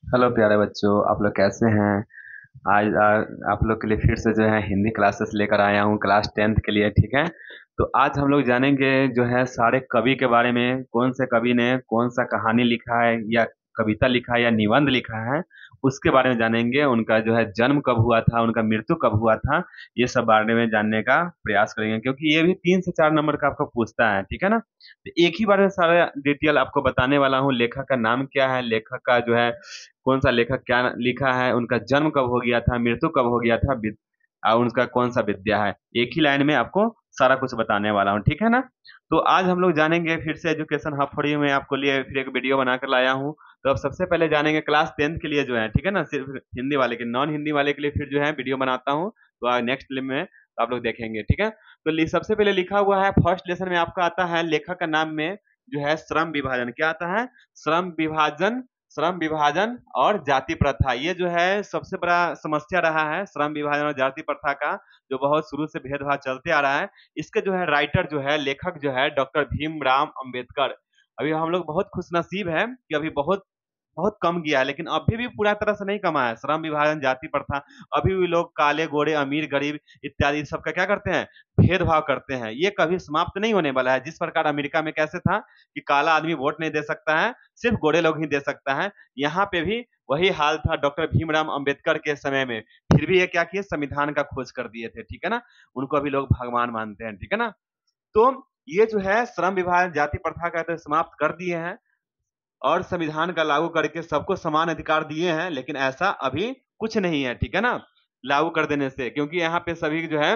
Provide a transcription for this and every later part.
Hello प्यारे बच्चों, आप लोग कैसे हैं। आज आप लोग के लिए फिर से जो है हिंदी क्लासेस लेकर आया हूँ क्लास 10th के लिए। ठीक है। तो आज हम लोग जानेंगे जो है सारे कवि के बारे में, कौन से कवि ने कौन सा कहानी लिखा है या कविता लिखा है या निबंध लिखा है, उसके बारे में जानेंगे। उनका जो है जन्म कब हुआ था, उनका मृत्यु कब हुआ था, ये सब बारे में जानने का प्रयास करेंगे, क्योंकि ये भी 3 से 4 नंबर का आपको पूछता है। ठीक है ना। तो एक ही बार में सारा डिटेल आपको बताने वाला हूँ। लेखक का नाम क्या है, लेखक का जो है कौन सा लेखक क्या लिखा है, उनका जन्म कब हो गया था, मृत्यु कब हो गया था, और उनका कौन सा विद्या है। एक ही लाइन में आपको सारा कुछ बताने वाला हूँ। ठीक है ना। तो आज हम लोग जानेंगे फिर से एजुकेशन हब फॉर यू में आपको लिए फिर एक वीडियो बनाकर लाया हूँ। तो अब सबसे पहले जानेंगे क्लास 10th के लिए जो है। ठीक है ना। सिर्फ हिंदी वाले के, नॉन हिंदी वाले के लिए फिर जो है वीडियो बनाता हूँ। तो नेक्स्ट लिम में तो आप लोग देखेंगे। ठीक है। तो सबसे पहले लिखा हुआ है फर्स्ट लेसन में आपका आता है लेखक का नाम में जो है श्रम विभाजन। क्या आता है? श्रम विभाजन। श्रम विभाजन और जाति प्रथा, ये जो है सबसे बड़ा समस्या रहा है, श्रम विभाजन और जाति प्रथा का, जो बहुत शुरू से भेदभाव चलते आ रहा है। इसके जो है राइटर जो है, लेखक जो है डॉक्टर भीमराव अंबेडकर। अभी हम लोग बहुत खुशनसीब है कि अभी बहुत बहुत कम गया है, लेकिन अभी भी पूरा तरह से नहीं कमा है। श्रम विभाजन, जाति प्रथा, अभी भी लोग काले गोरे अमीर गरीब इत्यादि सबका क्या करते हैं, भेदभाव करते हैं। ये कभी समाप्त नहीं होने वाला है। जिस प्रकार अमेरिका में कैसे था कि काला आदमी वोट नहीं दे सकता है, सिर्फ गोरे लोग ही दे सकता है, यहाँ पे भी वही हाल था डॉक्टर भीमराव अंबेडकर के समय में। फिर भी ये क्या किए, संविधान का खोज कर दिए थे। ठीक है ना। उनको अभी लोग भगवान मानते हैं। ठीक है ना। तो ये जो है श्रम विभाजन जाति प्रथा का तो समाप्त कर दिए हैं और संविधान का लागू करके सबको समान अधिकार दिए हैं, लेकिन ऐसा अभी कुछ नहीं है। ठीक है ना। लागू कर देने से, क्योंकि यहाँ पे सभी जो है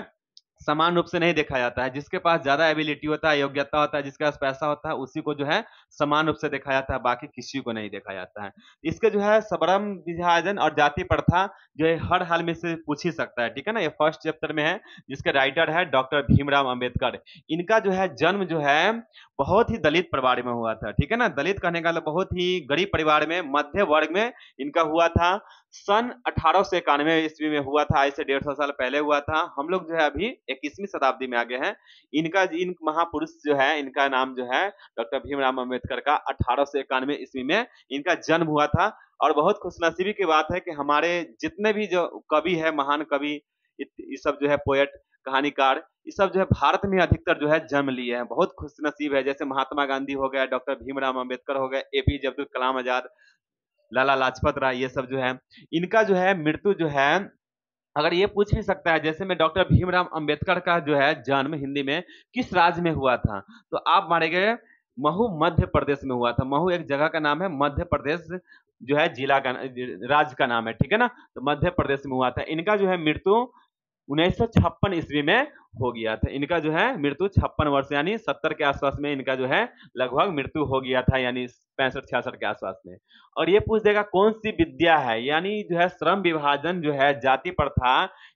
समान रूप से नहीं देखा जाता है। जिसके पास ज्यादा एबिलिटी होता है, योग्यता होता है, जिसके पास पैसा होता है, उसी को जो है समान रूप से देखा जाता है, बाकी किसी को नहीं देखा जाता है। इसके जो है श्रम विभाजन और जाति प्रथा जो है हर हाल में से पूछ ही सकता है। ठीक है ना। ये फर्स्ट चैप्टर में है, जिसके राइटर है डॉक्टर भीमराव अंबेडकर। इनका जो है जन्म जो है बहुत ही दलित परिवार में हुआ था। ठीक है ना। दलित कहने का मतलब बहुत ही गरीब परिवार में, मध्य वर्ग में इनका हुआ था। सन 1891 ईस्वी में हुआ था। आज से 150 साल पहले हुआ था। हम लोग जो है अभी 21वीं शताब्दी में आ गए हैं। इन महापुरुष जो है, इनका नाम जो है डॉक्टर भीमराव अम्बेडकर का 1891 ईस्वी में इनका जन्म हुआ था। और बहुत खुशनसीबी की बात है कि हमारे जितने भी जो कवि है, महान कवि, ये सब जो है पोएट, कहानीकार, ये सब जो है भारत में अधिकतर जो है जन्म लिए हैं। बहुत खुशनसीब है। जैसे महात्मा गांधी हो गए, डॉक्टर भीमराव अम्बेडकर हो गए, एपीजे अब्दुल कलाम आजाद, लाला लाजपत राय, ये सब जो है। इनका जो है मृत्यु जो है, अगर ये पूछ भी सकता है जैसे में डॉक्टर भीमराव अंबेडकर का जो है जन्म हिंदी में किस राज्य में हुआ था, तो आप मारेंगे महू मध्य प्रदेश में हुआ था। महू एक जगह का नाम है, मध्य प्रदेश जो है जिला का, राज्य का नाम है। ठीक है ना। तो मध्य प्रदेश में हुआ था। इनका जो है मृत्यु 1956 ईस्वी में हो गया था। इनका जो है मृत्यु 56 वर्ष यानी 70 के आसपास में इनका जो है लगभग मृत्यु हो गया था, यानी 65-66 के आसपास में। और ये पूछ देगा कौन सी विद्या है, यानी जो है श्रम विभाजन जो है जाति प्रथा,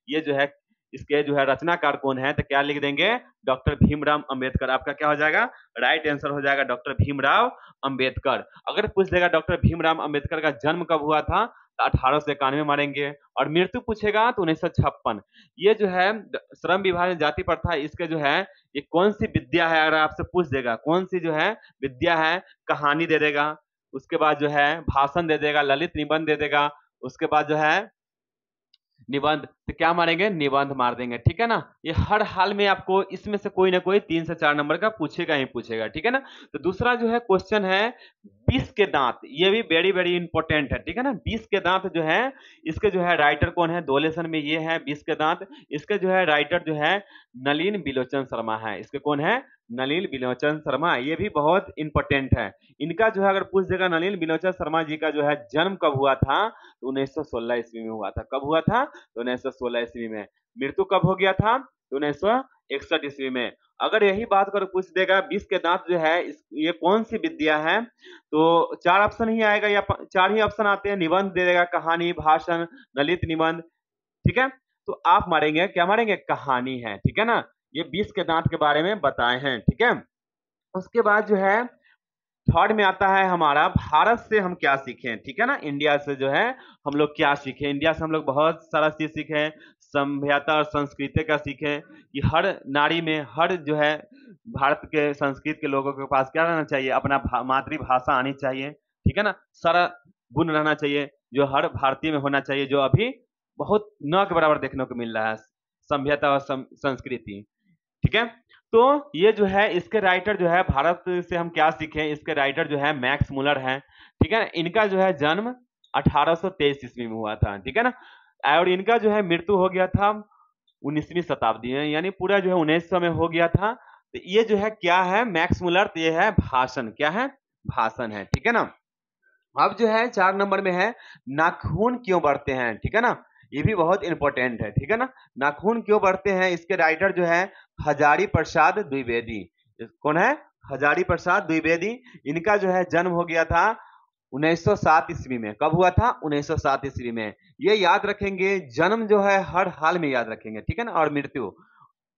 ये जो है इसके जो है रचनाकार कौन है, तो क्या लिख देंगे, डॉक्टर भीमराव अंबेडकर। आपका क्या हो जाएगा, राइट आंसर हो जाएगा डॉक्टर भीमराव अंबेडकर। अगर पूछ देगा डॉक्टर भीमराव अंबेडकर का जन्म कब हुआ था, तो 1891 मारेंगे। और मृत्यु पूछेगा तो 1956। ये जो है श्रम विभाजन जाति प्रथा, इसके जो है ये कौन सी विद्या है, अगर आपसे पूछ देगा कौन सी जो है विद्या है, कहानी दे देगा, उसके बाद जो है भाषण दे देगा, ललित निबंध दे देगा, उसके बाद जो है निबंध, तो क्या मारेंगे, निबंध मार देंगे। ठीक है ना। ये हर हाल में आपको इसमें से कोई ना कोई 3 से 4 नंबर का पूछेगा ही पूछेगा। ठीक है ना। तो दूसरा जो है क्वेश्चन है बीस के दांत, ये भी वेरी वेरी इंपॉर्टेंट है। ठीक है ना। बीस के दांत जो है, इसके जो है राइटर कौन है, दो लेसन में ये है बीस के दांत। इसके जो है राइटर जो है नलिन बिलोचन शर्मा है। इसके कौन है, नलिन बिलोचन शर्मा। ये भी बहुत इंपॉर्टेंट है। इनका जो है अगर पूछ देगा नलिन बिलोचन शर्मा जी का जो है जन्म कब हुआ था, तो 1916 ईस्वी में हुआ था। कब हुआ था, तो 1916 ईस्वी में। मृत्यु कब हो गया था, तो 1961 ईस्वी में। अगर यही बात कर पूछ देगा बीस के दांत जो है ये कौन सी विद्या है, तो 4 ऑप्शन ही आएगा, या 4 ही ऑप्शन आते हैं। निबंध दे देगा, कहानी, भाषण, ललित निबंध। ठीक है। तो आप मारेंगे, क्या मारेंगे, कहानी है। ठीक है ना। ये बीस के दांत के बारे में बताए हैं। ठीक है। उसके बाद जो है थर्ड में आता है हमारा भारत से हम क्या सीखें। ठीक है ना। इंडिया से जो है हम लोग क्या सीखें। इंडिया से हम लोग बहुत सारा चीज सीखें, सभ्यता और संस्कृति का सीखें कि हर नारी में, हर जो है भारत के संस्कृत के लोगों के पास क्या रहना चाहिए, अपना मातृभाषा आनी चाहिए। ठीक है ना। सारा गुण रहना चाहिए। जो हर भारतीय में होना चाहिए, जो अभी बहुत न के बराबर देखने को मिल रहा है, सभ्यता और संस्कृति। ठीक है, तो ये जो है इसके राइटर जो है, भारत से हम क्या सीखे, इसके राइटर जो है मैक्स मुलर हैं। ठीक है ना, इनका जो है जन्म 1823 ईस्वी में हुआ था। ठीक है ना, और इनका जो है मृत्यु हो गया था 19वीं शताब्दी में, यानी पूरा जो है 1900 में हो गया था। तो ये जो है क्या है, मैक्स मुलर, तो ये है भाषण, क्या है, भाषण है। ठीक है ना, अब जो है 4 नंबर में है नाखून क्यों बढ़ते हैं। ठीक है ना, ये भी बहुत इंपॉर्टेंट है। ठीक है ना, नाखून क्यों बढ़ते हैं, इसके राइटर जो है हजारी प्रसाद द्विवेदी। कौन है, हजारी प्रसाद द्विवेदी। इनका जो है जन्म हो गया था 1907 ईस्वी में। कब हुआ था, 1907 ईस्वी में। ये याद रखेंगे, जन्म जो है हर हाल में याद रखेंगे। ठीक है ना, और मृत्यु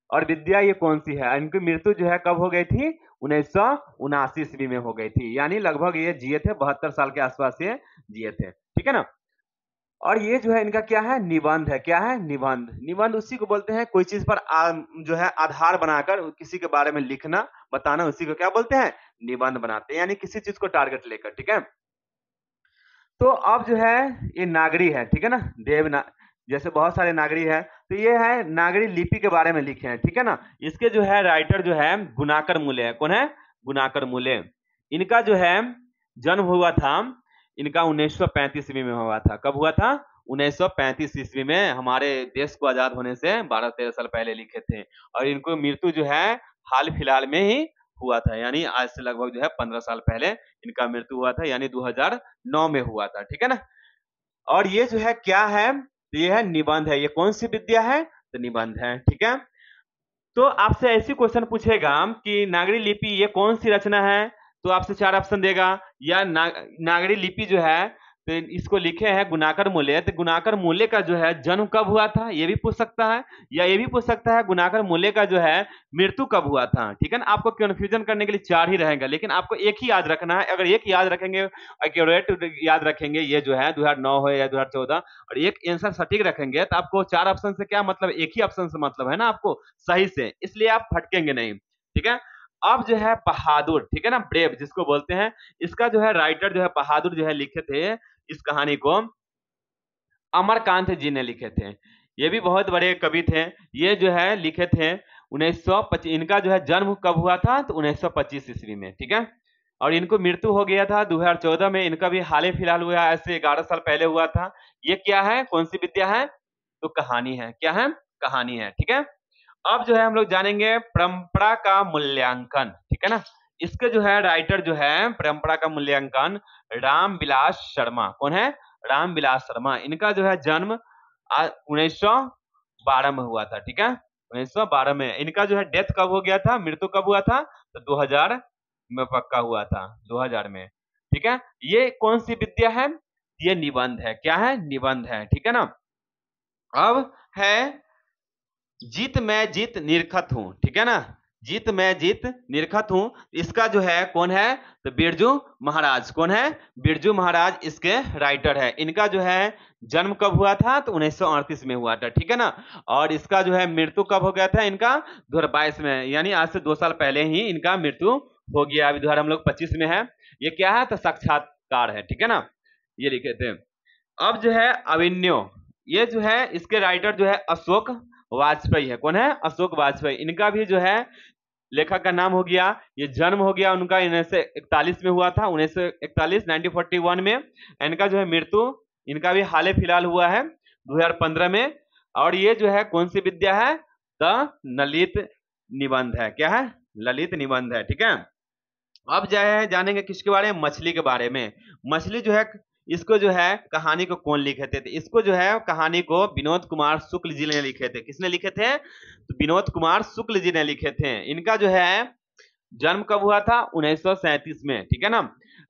और विद्या ये कौन सी है। इनकी मृत्यु जो है कब हो गई थी, 1979 ईस्वी में हो गई थी, यानी लगभग ये जिए थे 72 साल के आसपास ये जिए थे। ठीक है ना, और ये जो है इनका क्या है, निबंध है। क्या है, निबंध। निबंध उसी को बोलते हैं कोई चीज पर जो है आधार बनाकर किसी के बारे में लिखना बताना, उसी को क्या बोलते हैं, निबंध बनाते हैं, यानी किसी चीज को टारगेट लेकर। ठीक है, तो अब जो है ये नागरी है। ठीक है ना, जैसे बहुत सारे नागरी है, तो ये है नागरी लिपि के बारे में लिखे हैं। ठीक है ना, इसके जो है राइटर जो है गुणाकर मूले है। कौन है, गुणाकर मूले। इनका जो है जन्म हुआ था, इनका 1935 ईस्वी में हुआ था। कब हुआ था, 1935 ईस्वी में, हमारे देश को आजाद होने से 12-13 साल पहले लिखे थे। और इनको मृत्यु जो है हाल फिलहाल में ही हुआ था, यानी आज से लगभग जो है 15 साल पहले इनका मृत्यु हुआ था, यानी 2009 में हुआ था। ठीक है ना, और ये जो है क्या है, ये है निबंध है। ये कौन सी विद्या है, तो निबंध है। ठीक है, तो आपसे ऐसी क्वेश्चन पूछेगा कि नागरी लिपि ये कौन सी रचना है, तो आपसे 4 ऑप्शन देगा। या नागरी लिपि जो है, तो इसको लिखे हैं गुणाकर मूले। तो गुणाकर मूले का जो है जन्म कब हुआ था, ये भी पूछ सकता है। या ये भी पूछ सकता है गुणाकर मूले का जो है मृत्यु कब हुआ था। ठीक है ना, आपको कंफ्यूजन करने के लिए 4 ही रहेगा, लेकिन आपको एक ही याद रखना है। अगर एक याद रखेंगे, एक्यूरेट याद रखेंगे, ये जो है 2009 हो या 2014, और एक आंसर सटीक रखेंगे, तो आपको 4 ऑप्शन से क्या मतलब, एक ही ऑप्शन से मतलब है ना आपको सही से, इसलिए आप भटकेंगे नहीं। ठीक है, अब जो है बहादुर, ठीक है ना, ब्रेव जिसको बोलते हैं, इसका जो है राइटर जो है बहादुर जो है लिखे थे इस कहानी को, अमरकांत जी ने लिखे थे। ये भी बहुत बड़े कवि थे। ये जो है लिखे थे 1925। इनका जो है जन्म कब हुआ था, तो 1925 ईस्वी में। ठीक है, और इनको मृत्यु हो गया था 2014 में। इनका भी हाल ही फिलहाल हुआ, ऐसे 11 साल पहले हुआ था। ये क्या है, कौन सी विद्या है, तो कहानी है। क्या है, कहानी है। ठीक है, अब जो है हम लोग जानेंगे परंपरा का मूल्यांकन। ठीक है ना, इसके जो है राइटर जो है परंपरा का मूल्यांकन रामविलास शर्मा। कौन है, रामविलास शर्मा। इनका जो है जन्म 1912 में हुआ था। ठीक है, 1912 में। इनका जो है डेथ कब हो गया था, मृत्यु कब हुआ था, तो 2000 में पक्का हुआ था, 2000 में। ठीक है, ये कौन सी विद्या है, ये निबंध है। क्या है, निबंध है। ठीक है ना, अब है जीत मैं जीत निरखत हूं। ठीक है ना, जीत मैं जीत निरखत हूं। इसका जो है कौन है, तो बिरजू महाराज। कौन है, बिरजू महाराज इसके राइटर है। इनका जो है जन्म कब हुआ था, तो 1938 में हुआ था। ठीक है ना, और इसका जो है मृत्यु कब हो गया था, इनका 2022 में, यानी आज से 2 साल पहले ही इनका मृत्यु हो गया। अभी 2025 में है। ये क्या है, तो साक्षात्कार है। ठीक है ना, ये लिखे थे। अब जो है अभिन्यो, ये जो है इसके राइटर जो है अशोक वाजपेयी है। कौन है, अशोक वाजपेयी। इनका भी जो है लेखक का नाम हो गया, ये जन्म हो गया उनका 1941 में हुआ था, 1941 1941 में। इनका जो है मृत्यु इनका भी हाल फिलहाल हुआ है 2015 में। और ये जो है कौन सी विद्या है, द ललित निबंध है। क्या है, ललित निबंध है। ठीक है, अब जानेंगे किसके बारे में, मछली के बारे में। मछली जो है, इसको जो है कहानी को कौन लिखे थे, इसको जो है कहानी को विनोद कुमार शुक्ल जी ने लिखे थे। किसने लिखे थे, तो विनोद कुमार शुक्ल जी ने लिखे थे। इनका जो है जन्म कब हुआ था, 1937 में। ठीक है ना,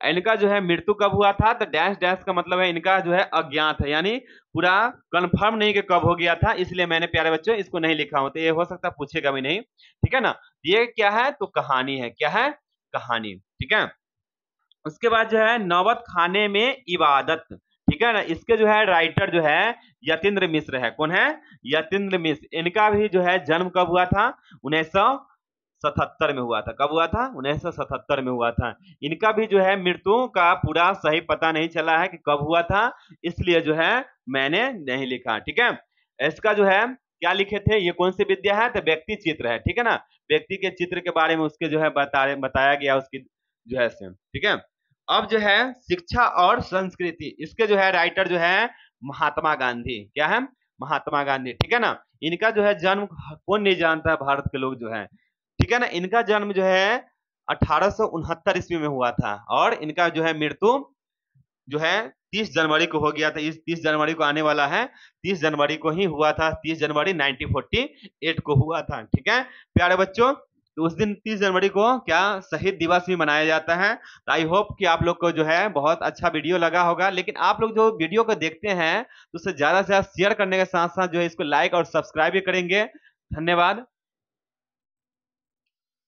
इनका जो है मृत्यु कब हुआ था, तो डैश डैश का मतलब है इनका जो है अज्ञात है, यानी पूरा कंफर्म नहीं कि कब हो गया था, इसलिए मैंने प्यारे बच्चों इसको नहीं लिखा हूं। तो ये हो सकता पूछेगा भी नहीं। ठीक है ना, ये क्या है, तो कहानी है। क्या है, कहानी। ठीक है, उसके बाद जो है नौबत खाने में इबादत। ठीक है ना, इसके जो है राइटर जो है यतीन्द्र मिश्र है। कौन है, यतीन्द्र मिश्र। इनका भी जो है जन्म कब हुआ था, 1977 में हुआ था। कब हुआ था? 1977 में हुआ था। इनका भी जो है मृत्यु का पूरा सही पता नहीं चला है कि कब हुआ था, इसलिए जो है मैंने नहीं लिखा। ठीक है, इसका जो है क्या लिखे थे, ये कौन सी विद्या है, तो व्यक्ति चित्र है। ठीक है ना, व्यक्ति के चित्र के बारे में उसके जो है बताया गया उसकी जो है से। ठीक है, अब जो है शिक्षा और संस्कृति, इसके जो है राइटर जो है महात्मा गांधी। क्या है? महात्मा गांधी। ठीक है ना, इनका जो है जन्म कौन नहीं जानता है, भारत के लोग जो है। ठीक है ना, इनका जन्म जो है 1869 ईस्वी में हुआ था, और इनका जो है मृत्यु जो है 30 जनवरी को हो गया था। इस 30 जनवरी को आने वाला है, 30 जनवरी को ही हुआ था, 30 जनवरी 1948 को हुआ था। ठीक है प्यारे बच्चों, तो उस दिन 30 जनवरी को क्या शहीद दिवस भी मनाया जाता है। आई होप कि आप लोग को जो है बहुत अच्छा वीडियो लगा होगा, लेकिन आप लोग जो वीडियो को देखते हैं तो उसे ज्यादा से ज्यादा शेयर करने के साथ साथ जो है इसको लाइक और सब्सक्राइब भी करेंगे। धन्यवाद।